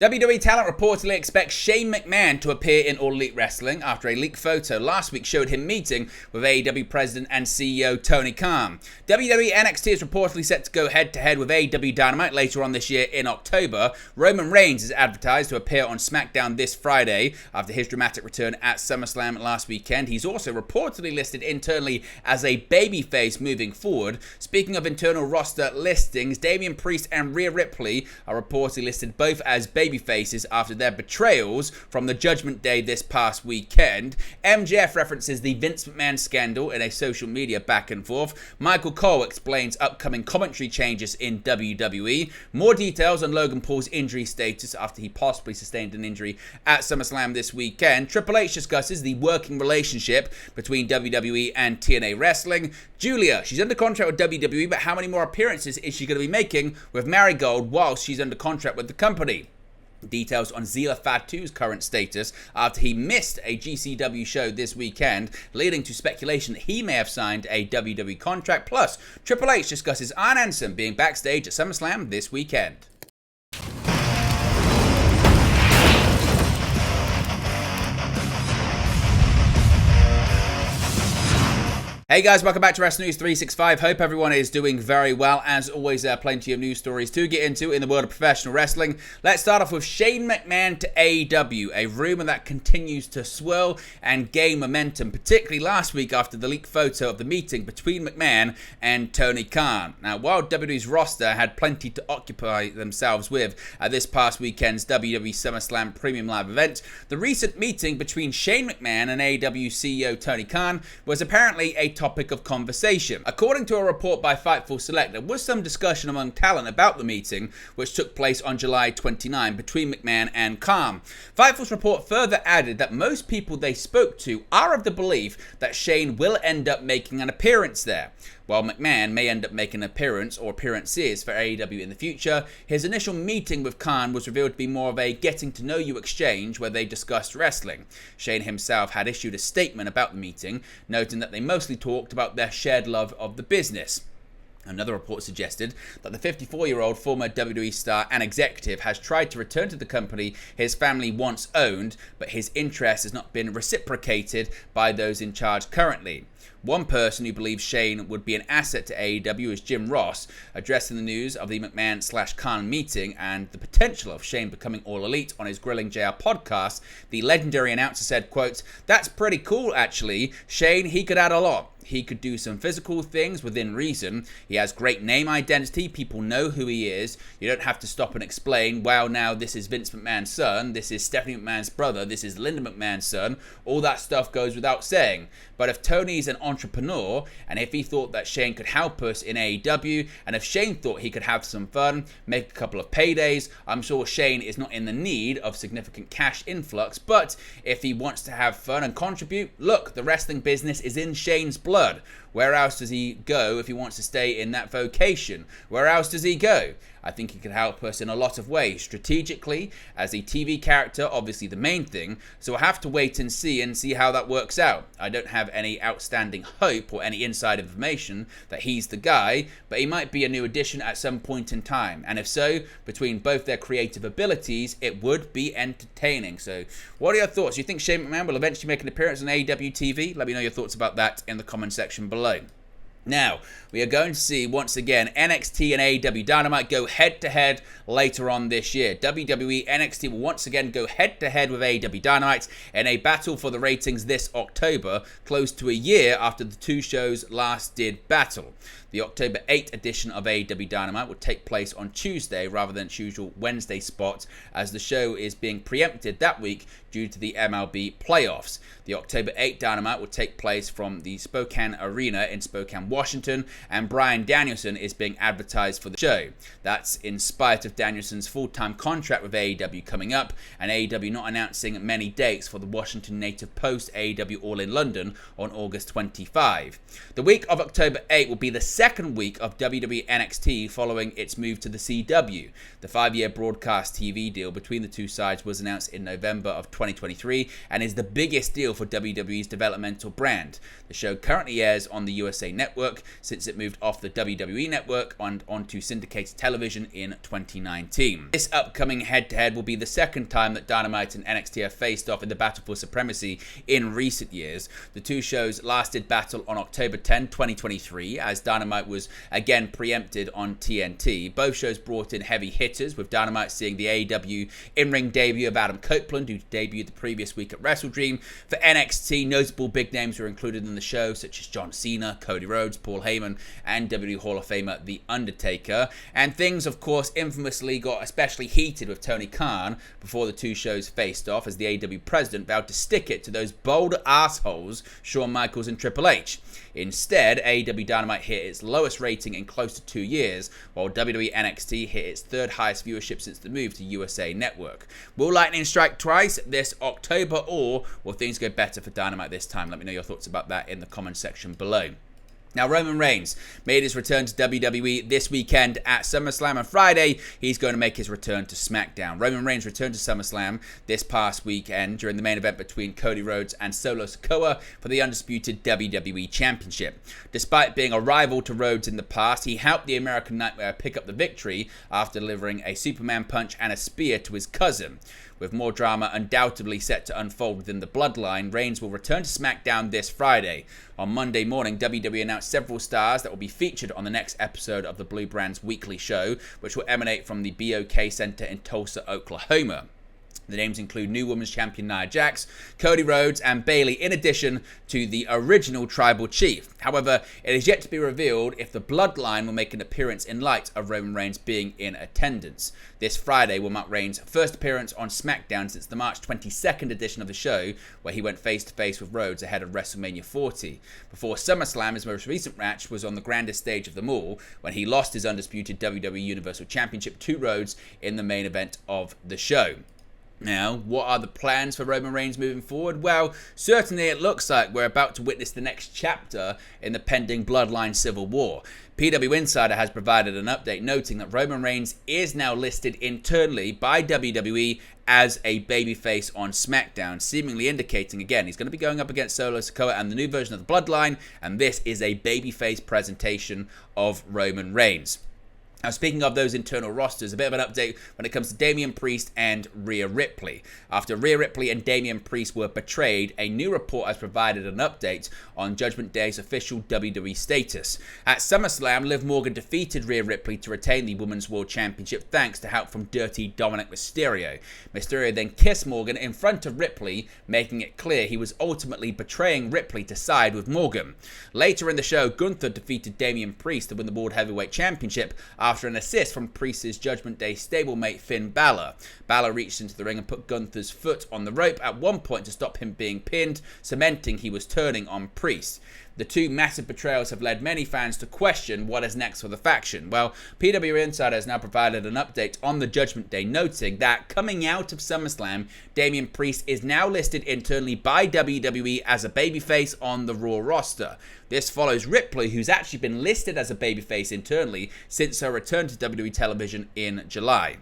WWE talent reportedly expects Shane McMahon to appear in All Elite Wrestling after a leaked photo last week showed him meeting with AEW President and CEO Tony Khan. WWE NXT is reportedly set to go head-to-head with AEW Dynamite later on this year in October. Roman Reigns is advertised to appear on SmackDown this Friday after his dramatic return at SummerSlam last weekend. He's also reportedly listed internally as a babyface moving forward. Speaking of internal roster listings, Damian Priest and Rhea Ripley are reportedly listed both as babyfaces after their betrayals from the Judgment Day this past weekend. MJF references the Vince McMahon scandal in a social media back and forth. Michael Cole explains upcoming commentary changes in WWE. More details on Logan Paul's injury status after he possibly sustained an injury at SummerSlam this weekend. Triple H discusses the working relationship between WWE and TNA Wrestling. Giulia, she's under contract with WWE, but how many more appearances is she going to be making with Marigold whilst she's under contract with the company? Details on Zilla Fatu's current status after he missed a GCW show this weekend, leading to speculation that he may have signed a WWE contract. Plus, Triple H discusses Arn Anderson being backstage at SummerSlam this weekend. Hey guys, welcome back to Wrestling News 365. Hope everyone is doing very well. As always, plenty of news stories to get into in the world of professional wrestling. Let's start off with Shane McMahon to AEW, a rumor that continues to swirl and gain momentum, particularly last week after the leaked photo of the meeting between McMahon and Tony Khan. Now, while WWE's roster had plenty to occupy themselves with at this past weekend's WWE SummerSlam Premium Live event, the recent meeting between Shane McMahon and AEW CEO Tony Khan was apparently a topic of conversation. According to a report by Fightful Select, there was some discussion among talent about the meeting, which took place on July 29 between McMahon and Khan. Fightful's report further added that most people they spoke to are of the belief that Shane will end up making an appearance there. While McMahon may end up making an appearance or appearances for AEW in the future, his initial meeting with Khan was revealed to be more of a getting-to-know-you exchange where they discussed wrestling. Shane himself had issued a statement about the meeting, noting that they mostly talked about their shared love of the business. Another report suggested that the 54-year-old former WWE star and executive has tried to return to the company his family once owned, but his interest has not been reciprocated by those in charge currently. One person who believes Shane would be an asset to AEW is Jim Ross, addressing the news of the McMahon/Khan meeting and the potential of Shane becoming All Elite on his Grilling JR podcast. The legendary announcer said, quote, "That's pretty cool actually. Shane, he could add a lot. He could do some physical things within reason. He has great name identity. People know who he is. You don't have to stop and explain, well, now this is Vince McMahon's son. This is Stephanie McMahon's brother. This is Linda McMahon's son. All that stuff goes without saying. But if Tony's an entrepreneur, and if he thought that Shane could help us in AEW, and if Shane thought he could have some fun, make a couple of paydays, I'm sure Shane is not in the need of significant cash influx. But if he wants to have fun and contribute, look, the wrestling business is in Shane's blood. Where else does he go if he wants to stay in that vocation? Where else does he go? I think he could help us in a lot of ways. Strategically, as a TV character, obviously the main thing. So we'll have to wait and see how that works out. I don't have any outstanding hope or any inside information that he's the guy, but he might be a new addition at some point in time. And if so, between both their creative abilities, it would be entertaining. So what are your thoughts? Do you think Shane McMahon will eventually make an appearance on AEW TV? Let me know your thoughts about that in the comment section below. Now, we are going to see, once again, NXT and AEW Dynamite go head-to-head later on this year. WWE NXT will once again go head-to-head with AEW Dynamite in a battle for the ratings this October, close to a year after the two shows last did battle. The October 8th edition of AEW Dynamite will take place on Tuesday rather than its usual Wednesday spot, as the show is being preempted that week due to the MLB playoffs. The October 8th Dynamite will take place from the Spokane Arena in Spokane, Washington, and Bryan Danielson is being advertised for the show. That's in spite of Danielson's full-time contract with AEW coming up, and AEW not announcing many dates for the Washington native post AEW All in London on August 25. The week of October 8 will be the second week of WWE NXT following its move to the CW. The 5-year broadcast TV deal between the two sides was announced in November of 2023 and is the biggest deal for WWE's developmental brand. The show currently airs on the USA Network since it moved off the WWE Network and onto syndicated television in 2019. This upcoming head-to-head will be the second time that Dynamite and NXT have faced off in the battle for supremacy in recent years. The two shows last did battle on October 10, 2023, as Dynamite was again preempted on TNT. Both shows brought in heavy hitters, with Dynamite seeing the AEW in-ring debut of Adam Copeland, who debuted the previous week at WrestleDream. For NXT, notable big names were included in the show, such as John Cena, Cody Rhodes, Paul Heyman, and WWE Hall of Famer The Undertaker. And things, of course, infamously got especially heated with Tony Khan before the two shows faced off, as the AEW president vowed to stick it to those bold assholes Shawn Michaels and Triple H. Instead, AEW Dynamite hit its lowest rating in close to 2 years, while WWE NXT hit its third highest viewership since the move to USA Network. Will lightning strike twice this October, or will things go better for Dynamite this time? Let me know your thoughts about that in the comment section below. Now, Roman Reigns made his return to WWE this weekend at SummerSlam, and Friday he's going to make his return to SmackDown. Roman Reigns returned to SummerSlam this past weekend during the main event between Cody Rhodes and Solo Sikoa for the undisputed WWE Championship. Despite being a rival to Rhodes in the past, he helped the American Nightmare pick up the victory after delivering a Superman punch and a spear to his cousin. With more drama undoubtedly set to unfold within the bloodline, Reigns will return to SmackDown this Friday. On Monday morning, WWE announced several stars that will be featured on the next episode of the Blue Brand's weekly show, which will emanate from the BOK Center in Tulsa, Oklahoma. The names include new Women's Champion Nia Jax, Cody Rhodes, and Bayley, in addition to the original Tribal Chief. However, it is yet to be revealed if the Bloodline will make an appearance in light of Roman Reigns being in attendance. This Friday will mark Reigns' first appearance on SmackDown since the March 22nd edition of the show, where he went face-to-face with Rhodes ahead of WrestleMania 40. Before SummerSlam, his most recent match was on the grandest stage of them all, when he lost his undisputed WWE Universal Championship to Rhodes in the main event of the show. Now, what are the plans for Roman Reigns moving forward? Well, certainly it looks like we're about to witness the next chapter in the pending Bloodline Civil War. PW Insider has provided an update noting that Roman Reigns is now listed internally by WWE as a babyface on SmackDown, seemingly indicating, again, he's going to be going up against Solo Sikoa and the new version of the Bloodline, and this is a babyface presentation of Roman Reigns. Now, speaking of those internal rosters, a bit of an update when it comes to Damian Priest and Rhea Ripley. After Rhea Ripley and Damian Priest were betrayed, a new report has provided an update on Judgment Day's official WWE status. At SummerSlam, Liv Morgan defeated Rhea Ripley to retain the Women's World Championship thanks to help from Dirty Dominic Mysterio. Mysterio then kissed Morgan in front of Ripley, making it clear he was ultimately betraying Ripley to side with Morgan. Later in the show, Gunther defeated Damian Priest to win the World Heavyweight Championship after an assist from Priest's Judgment Day stablemate Finn Balor. Balor reached into the ring and put Gunther's foot on the rope at one point to stop him being pinned, cementing he was turning on Priest. The two massive betrayals have led many fans to question what is next for the faction. Well, PW Insider has now provided an update on the Judgment Day, noting that coming out of SummerSlam, Damian Priest is now listed internally by WWE as a babyface on the Raw roster. This follows Ripley, who's actually been listed as a babyface internally since her return to WWE television in July.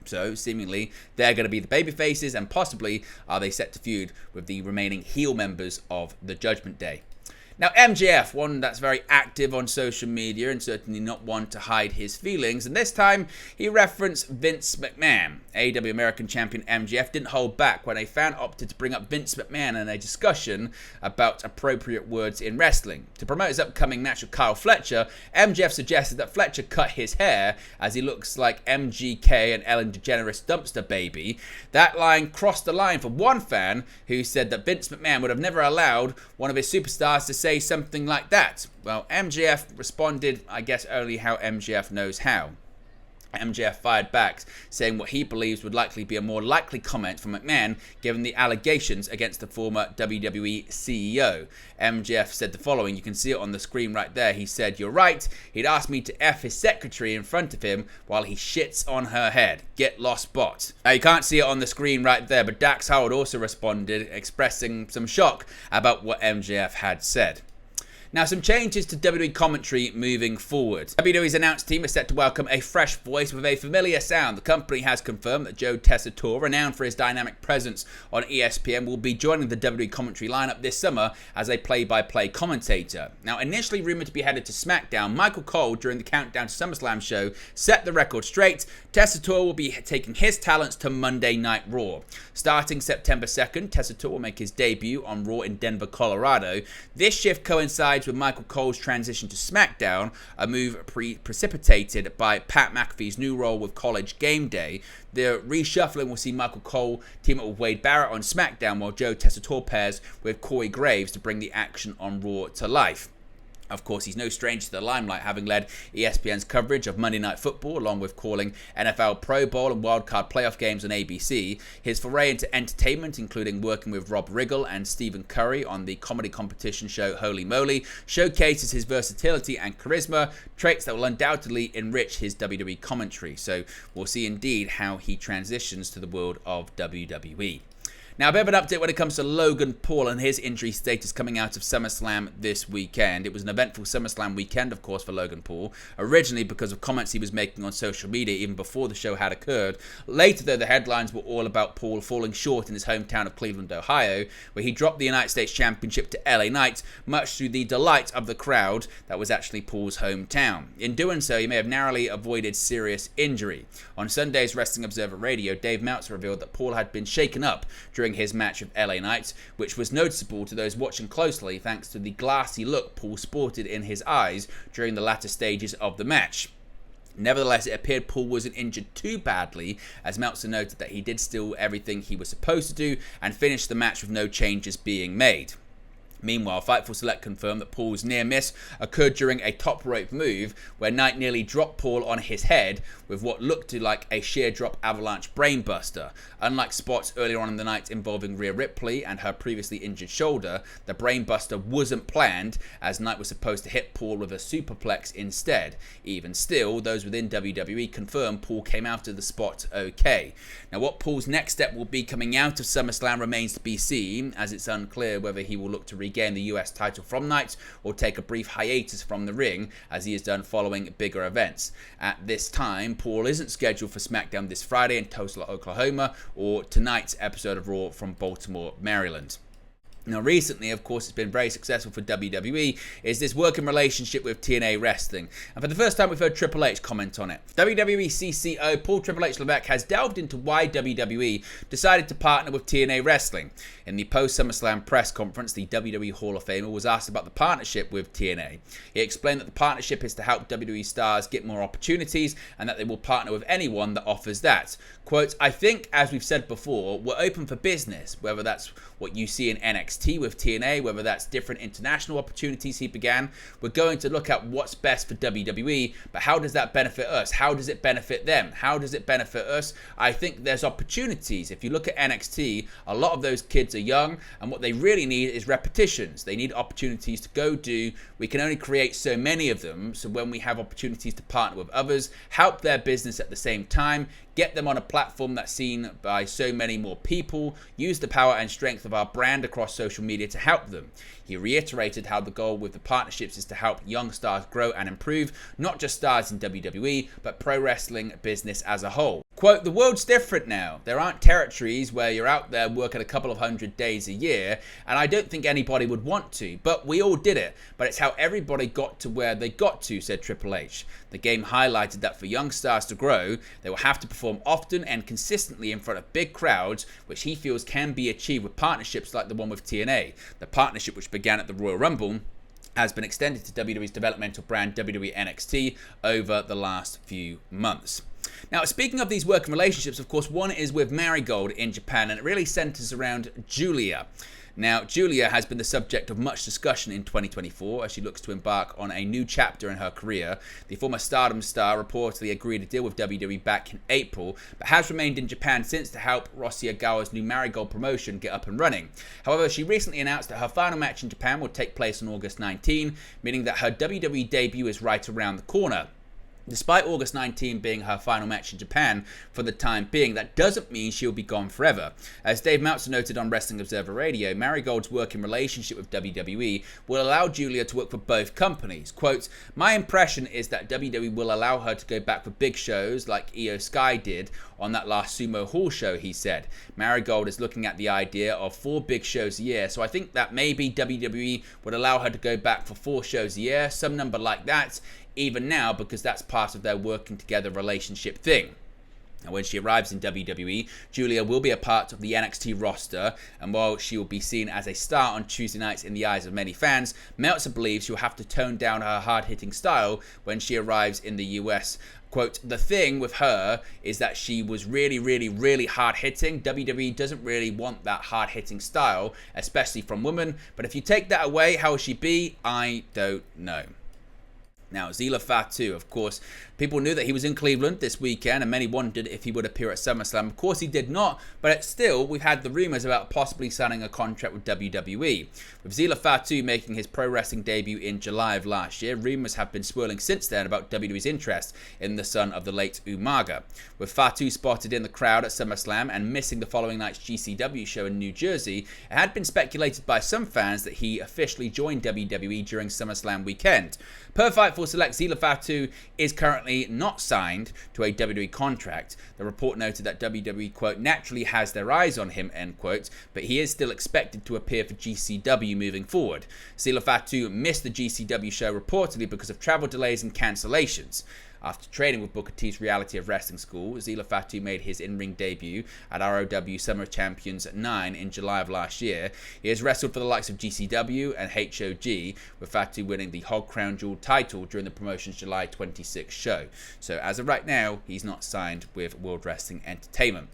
So, seemingly, they're going to be the babyfaces, and possibly are they set to feud with the remaining heel members of the Judgment Day. Now, MJF, one that's very active on social media and certainly not one to hide his feelings, and this time he referenced Vince McMahon. AEW American Champion MJF didn't hold back when a fan opted to bring up Vince McMahon in a discussion about appropriate words in wrestling. To promote his upcoming match with Kyle Fletcher, MJF suggested that Fletcher cut his hair as he looks like MGK and Ellen DeGeneres dumpster baby. That line crossed the line for one fan who said that Vince McMahon would have never allowed one of his superstars to say something like that. Well, MJF responded, I guess, only how MJF knows how. MJF fired back, saying what he believes would likely be a more likely comment from McMahon given the allegations against the former WWE CEO. MJF said the following, you can see it on the screen right there. He said, "You're right, he'd asked me to F his secretary in front of him while he shits on her head. Get lost, bot." Now, you can't see it on the screen right there, but Dax Howard also responded, expressing some shock about what MJF had said. Now, some changes to WWE commentary moving forward. WWE's announced team is set to welcome a fresh voice with a familiar sound. The company has confirmed that Joe Tessitore, renowned for his dynamic presence on ESPN, will be joining the WWE commentary lineup this summer as a play-by-play commentator. Now, initially rumored to be headed to SmackDown, Michael Cole, during the Countdown to SummerSlam show, set the record straight. Tessitore will be taking his talents to Monday Night Raw. Starting September 2nd, Tessitore will make his debut on Raw in Denver, Colorado. This shift coincides with Michael Cole's transition to SmackDown, a move precipitated by Pat McAfee's new role with College Game Day. The reshuffling will see Michael Cole team up with Wade Barrett on SmackDown, while Joe Tessitore pairs with Corey Graves to bring the action on Raw to life. Of course, he's no stranger to the limelight, having led ESPN's coverage of Monday Night Football, along with calling NFL Pro Bowl and wildcard playoff games on ABC. His foray into entertainment, including working with Rob Riggle and Stephen Curry on the comedy competition show Holy Moly, showcases his versatility and charisma, traits that will undoubtedly enrich his WWE commentary. So we'll see indeed how he transitions to the world of WWE. Now, a bit of an update when it comes to Logan Paul and his injury status coming out of SummerSlam this weekend. It was an eventful SummerSlam weekend, of course, for Logan Paul, originally because of comments he was making on social media even before the show had occurred. Later, though, the headlines were all about Paul falling short in his hometown of Cleveland, Ohio, where he dropped the United States Championship to LA Knight, much to the delight of the crowd that was actually Paul's hometown. In doing so, he may have narrowly avoided serious injury. On Sunday's Wrestling Observer Radio, Dave Meltzer revealed that Paul had been shaken up during his match with LA Knight, which was noticeable to those watching closely thanks to the glassy look Paul sported in his eyes during the latter stages of the match. Nevertheless, it appeared Paul wasn't injured too badly, as Meltzer noted that he did still everything he was supposed to do and finished the match with no changes being made. Meanwhile, Fightful Select confirmed that Paul's near miss occurred during a top rope move where Knight nearly dropped Paul on his head with what looked like a sheer drop avalanche brainbuster. Unlike spots earlier on in the night involving Rhea Ripley and her previously injured shoulder, the brainbuster wasn't planned, as Knight was supposed to hit Paul with a superplex instead. Even still, those within WWE confirmed Paul came out of the spot okay. Now, what Paul's next step will be coming out of SummerSlam remains to be seen, as it's unclear whether he will look to regain the US title from Knight or take a brief hiatus from the ring, as he has done following bigger events. At this time, Paul isn't scheduled for SmackDown this Friday in Tulsa, Oklahoma, or tonight's episode of Raw from Baltimore, Maryland. Now, recently, of course, it's been very successful for WWE, is this working relationship with TNA Wrestling. And for the first time, we've heard Triple H comment on it. WWE CCO Paul Triple H Levesque has delved into why WWE decided to partner with TNA Wrestling. In the post-SummerSlam press conference, the WWE Hall of Famer was asked about the partnership with TNA. He explained that the partnership is to help WWE stars get more opportunities and that they will partner with anyone that offers that. Quote, I think, as we've said before, we're open for business, whether that's what you see in NXT with TNA, whether that's different international opportunities he began. We're going to look at what's best for WWE, but how does that benefit us? How does it benefit them? How does it benefit us? I think there's opportunities. If you look at NXT, a lot of those kids are young, and what they really need is repetitions. They need opportunities to go do. We can only create so many of them, so when we have opportunities to partner with others, help their business at the same time, get them on a platform that's seen by so many more people, use the power and strength of our brand across social media to help them. He reiterated how the goal with the partnerships is to help young stars grow and improve, not just stars in WWE, but pro wrestling business as a whole. Quote, the world's different now. There aren't territories where you're out there working a couple of 100 days a year, and I don't think anybody would want to, but we all did it. But it's how everybody got to where they got to, said Triple H. The game highlighted that for young stars to grow, they will have to perform often and consistently in front of big crowds, which he feels can be achieved with partnerships like the one with TNA. The partnership, which began at the Royal Rumble, has been extended to WWE's developmental brand WWE NXT over the last few months. Now, speaking of these working relationships, of course, one is with Marigold in Japan, and it really centers around Giulia. Now, Giulia has been the subject of much discussion in 2024 as she looks to embark on a new chapter in her career. The former Stardom star reportedly agreed to deal with WWE back in April, but has remained in Japan since to help Rossi Ogawa's new Marigold promotion get up and running. However, she recently announced that her final match in Japan will take place on August 19, meaning that her WWE debut is right around the corner. Despite August 19 being her final match in Japan for the time being, that doesn't mean she'll be gone forever. As Dave Meltzer noted on Wrestling Observer Radio, Marigold's working relationship with WWE will allow Giulia to work for both companies. Quote, "My impression is that WWE will allow her to go back for big shows like Io Sky did on that last Sumo Hall show," he said. Marigold is looking at the idea of 4 big shows a year, so I think that maybe WWE would allow her to go back for 4 shows a year, some number like that, even now, because that's part of their working together relationship thing. And when she arrives in WWE, Giulia will be a part of the NXT roster, and while she will be seen as a star on Tuesday nights in the eyes of many fans, Meltzer believes she'll have to tone down her hard-hitting style when she arrives in the US. Quote, "The thing with her is that she was really hard-hitting. WWE doesn't really want that hard-hitting style, especially from women, but if you take that away, how will she be? I don't know." Now, Zilla Fatu, of course, people knew that he was in Cleveland this weekend, and many wondered if he would appear at SummerSlam. Of course, he did not, but still, we've had the rumors about possibly signing a contract with WWE. With Zilla Fatu making his pro wrestling debut in July of last year, rumors have been swirling since then about WWE's interest in the son of the late Umaga. With Fatu spotted in the crowd at SummerSlam and missing the following night's GCW show in New Jersey, it had been speculated by some fans that he officially joined WWE during SummerSlam weekend. Per Fightful Select, Zilla Fatu is currently not signed to a WWE contract. The report noted that WWE, quote, "naturally has their eyes on him," end quote, but he is still expected to appear for GCW moving forward. Zilla Fatu missed the GCW show reportedly because of travel delays and cancellations. After training with Booker T's Reality of Wrestling School, Zilla Fatu made his in-ring debut at ROW Summer Champions 9 in July of last year. He has wrestled for the likes of GCW and HOG, with Fatu winning the Hog Crown Jewel title during the promotion's July 26 show. So as of right now, he's not signed with World Wrestling Entertainment.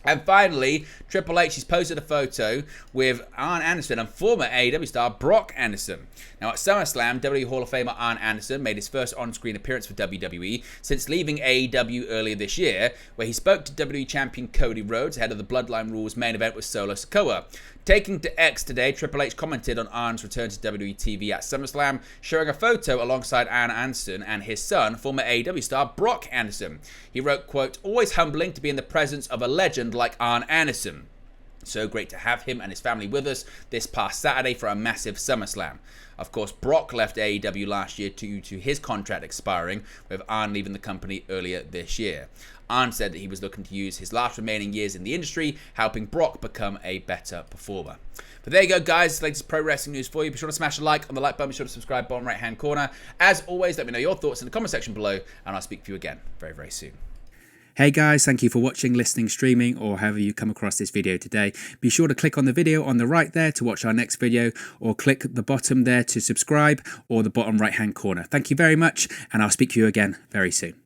And finally, Triple H has posted a photo with Arn Anderson and former AEW star Brock Anderson. Now at SummerSlam, WWE Hall of Famer Arn Anderson made his first on-screen appearance for WWE since leaving AEW earlier this year, where he spoke to WWE Champion Cody Rhodes ahead of the Bloodline Rules main event with Solo Sikoa. Taking to X today, Triple H commented on Arn's return to WWE TV at SummerSlam, showing a photo alongside Arn Anderson and his son, former AEW star Brock Anderson. He wrote, quote, "Always humbling to be in the presence of a legend like Arn Anderson. So great to have him and his family with us this past Saturday for a massive SummerSlam." Of course, Brock left AEW last year due to his contract expiring, with Arn leaving the company earlier this year. Arn said that he was looking to use his last remaining years in the industry, helping Brock become a better performer. But there you go, guys. Latest pro wrestling news for you. Be sure to smash a like on the like button. Be sure to subscribe bottom right-hand corner. As always, let me know your thoughts in the comment section below, and I'll speak to you again very soon. Hey guys, thank you for watching, listening, streaming, or however you come across this video today. Be sure to click on the video on the right there to watch our next video, or click the bottom there to subscribe, or the bottom right hand corner. Thank you very much, and I'll speak to you again very soon.